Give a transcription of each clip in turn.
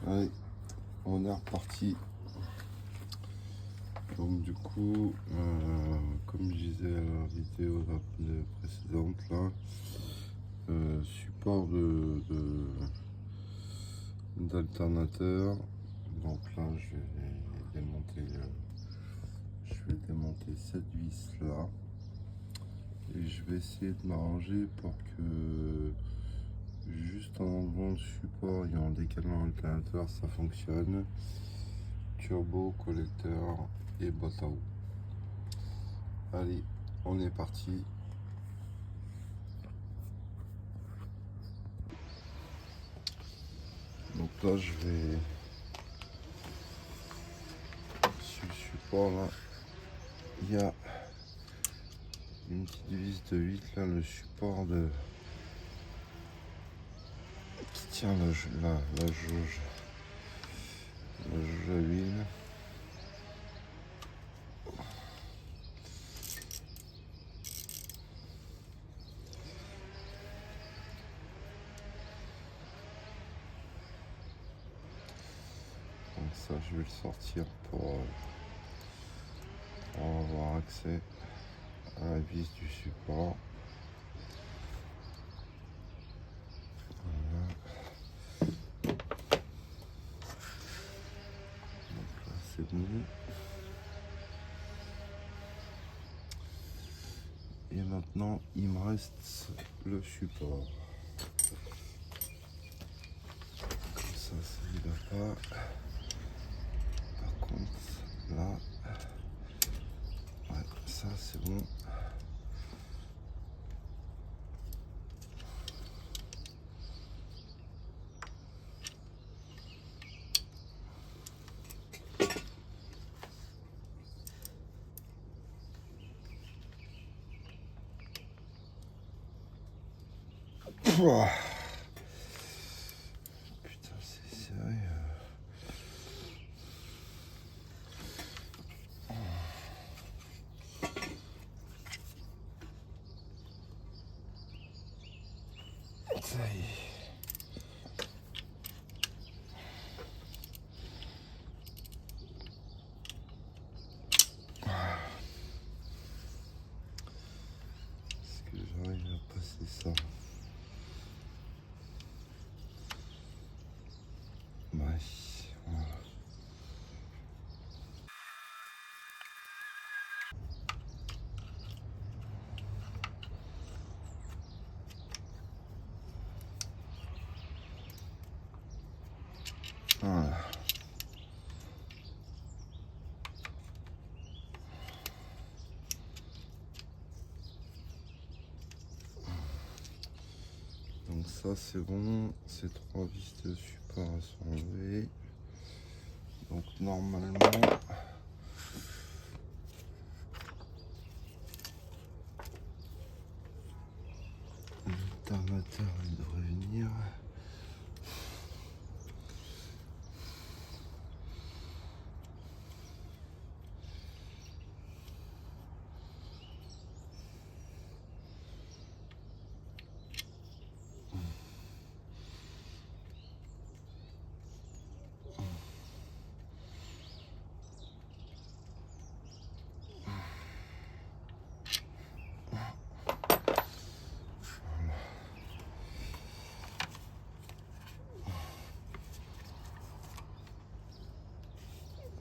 Allez, on est reparti. Donc du coup, comme je disais à la vidéo précédente là, support d'alternateur. Donc là, je vais démonter cette vis là et je vais essayer de m'arranger pour que juste en enlevant le support et en décalant l'alternateur, ça fonctionne. Turbo, collecteur et boîte à eau. Allez, on est parti. Donc là, je vais sur le support là, il y a une petite vis de 8 là, le support qui tient la jauge à huile. Donc ça, je vais le sortir pour avoir accès à la vis du support. Voilà. Donc là, c'est bon. Et maintenant, il me reste le support. Comme ça ne va pas. Par contre, là, ouais, ça c'est bon. Pouah. Putain, c'est sérieux. Ça y est. Est-ce que j'arrive à passer ça? Ouais, voilà. Voilà. Donc ça c'est bon, ces 3 vis de support sont enlevées. Donc normalement, l'alternateur il devrait venir.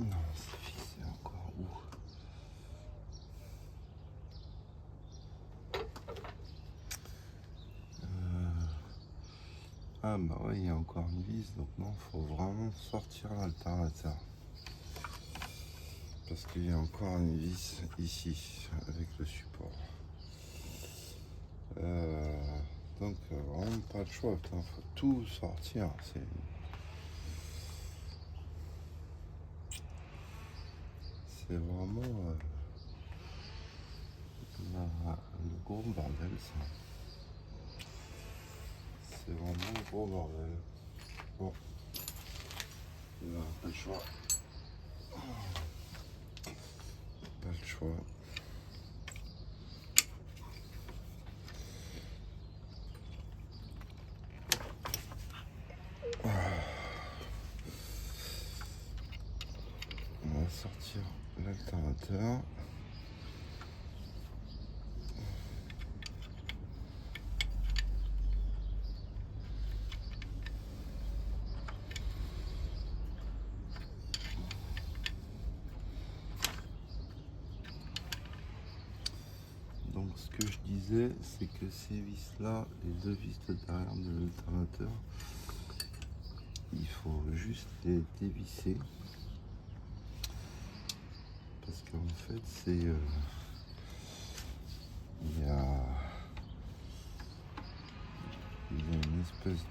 Non, c'est fixé encore où? Ah bah ouais, il y a encore une vis, donc non, faut vraiment sortir l'alternateur. Parce qu'il y a encore une vis ici, avec le support. Donc vraiment pas le choix, putain, faut tout sortir. C'est vraiment le gros bordel ça. C'est vraiment le gros bordel. Bon, pas le choix. Pas le choix. l'alternateur. Donc ce que je disais, c'est que ces vis là, les deux vis de derrière de l'alternateur, il faut juste les dévisser parce qu'en fait c'est il y a une espèce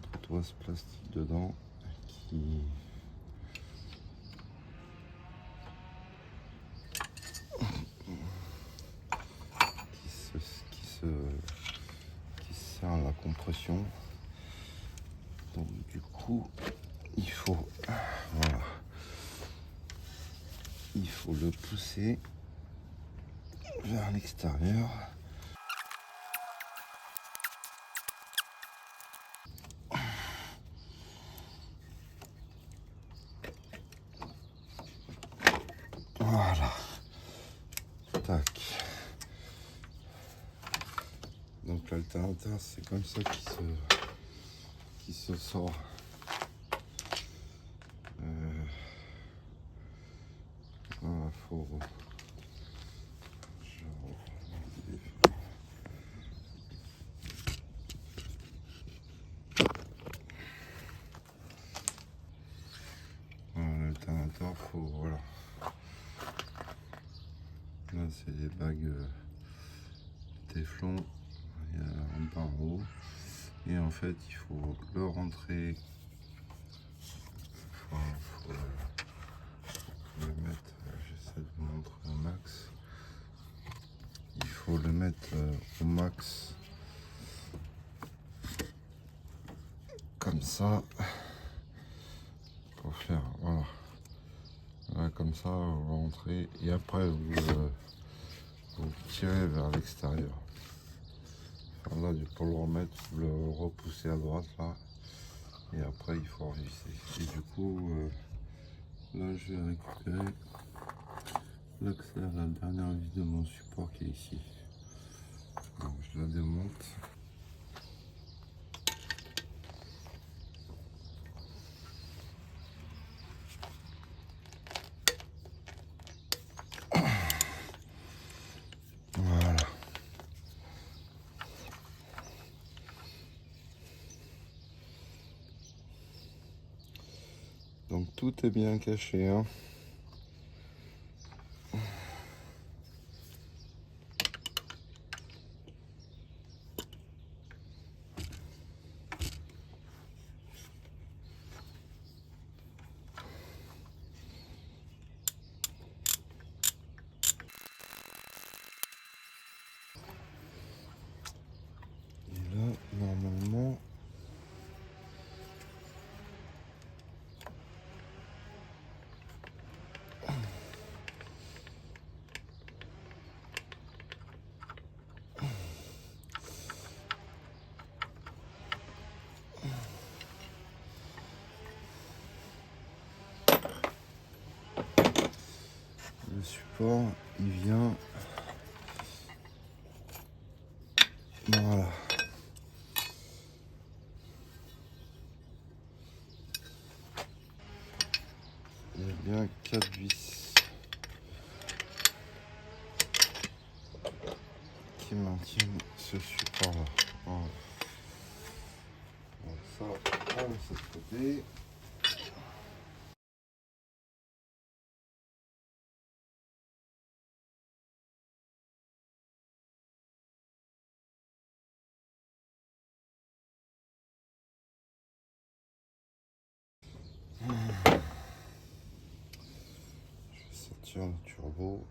d'entretoise plastique dedans qui sert à la compression. Donc du coup il faut voilà, il faut le pousser vers l'extérieur. Voilà. Tac. Donc l'alternateur, c'est comme ça qui se sort. Voilà, faut. Voilà, l'alternateur, faut. Voilà. Là, c'est des bagues Téflon. Il y a un bas en haut. Et en fait, il faut le rentrer. Faut le mettre. J'essaie de vous montrer au max. Il faut le mettre au max. Comme ça. Pour faire. Voilà. Voilà, comme ça, vous rentrez. Et après, vous tirez vers l'extérieur. Enfin, là, pour le remettre, vous le repoussez à droite là, et après il faut revisser. Et du coup, là je vais récupérer l'accès à la dernière vis de mon support qui est ici. Donc je la démonte. Voilà. Donc tout est bien caché, hein. Et là, normalement, le support, il vient. Voilà. Il y a bien 4 vis qui maintiennent ce support là. Voilà. Donc ça, on met ça de côté. Je vais sortir le turbo.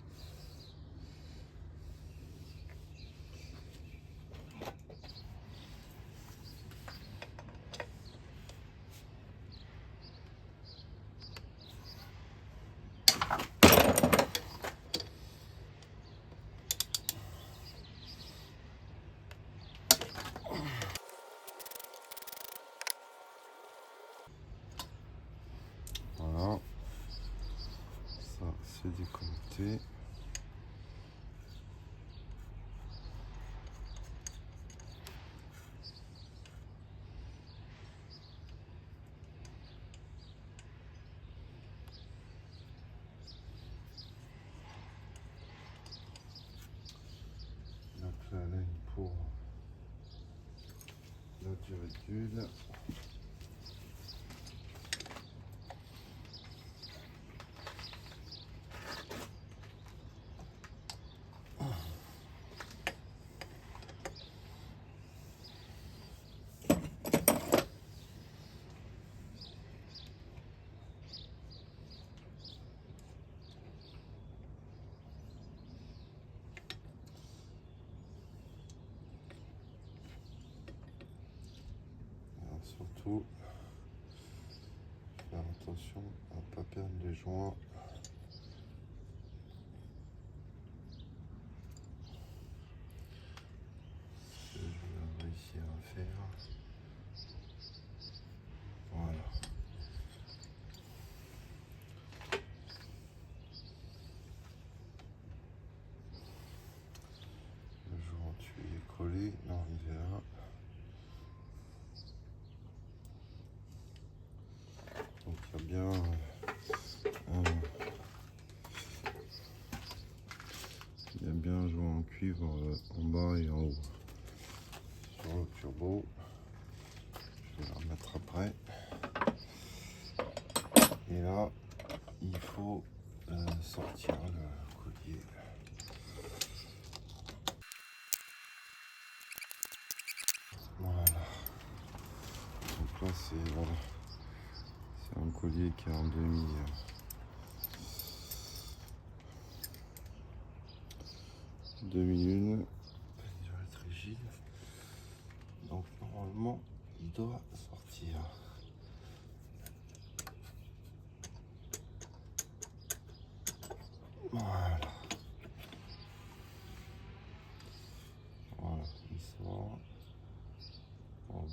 c'est déconnecté. Donc la laine pour la durée d'étude. Surtout faire attention à ne pas perdre les joints. Ce que je vais réussir à faire. Voilà. Le joint tu est collé, non il est là. Donc il y a bien un joint en cuivre en bas et en haut. Sur le turbo, je vais la remettre après. Et là, il faut sortir le collier. Voilà. Donc là, c'est un collier qui est en demi-lune. Il doit être rigide. Donc normalement, il doit sortir. Voilà. Voilà, il sort. Oh.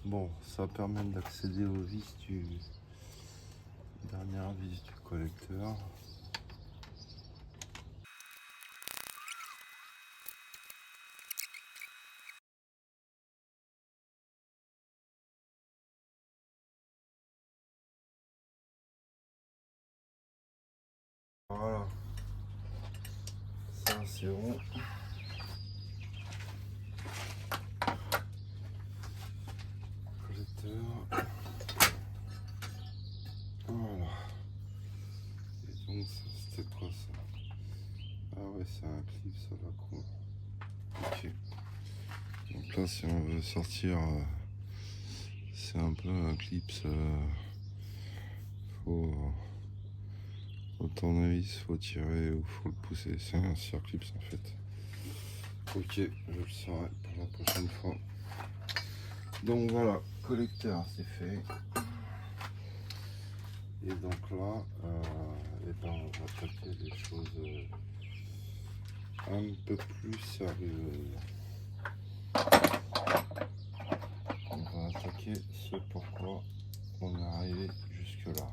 Bon, ça permet d'accéder aux vis dernière vis du collecteur. Voilà, ça c'est bon. Collecteur. Voilà. Et donc ça c'était quoi ça? Ah ouais, c'est un clip, ça va quoi. Ok. Donc là si on veut sortir, c'est un peu un clip. Au tournevis, faut tirer ou faut le pousser. C'est un circlips en fait. Ok, je le saurai pour la prochaine fois. Donc voilà, collecteur c'est fait. Et donc là, et ben on va attaquer des choses un peu plus sérieuses. On va attaquer ce pourquoi on est arrivé jusque là.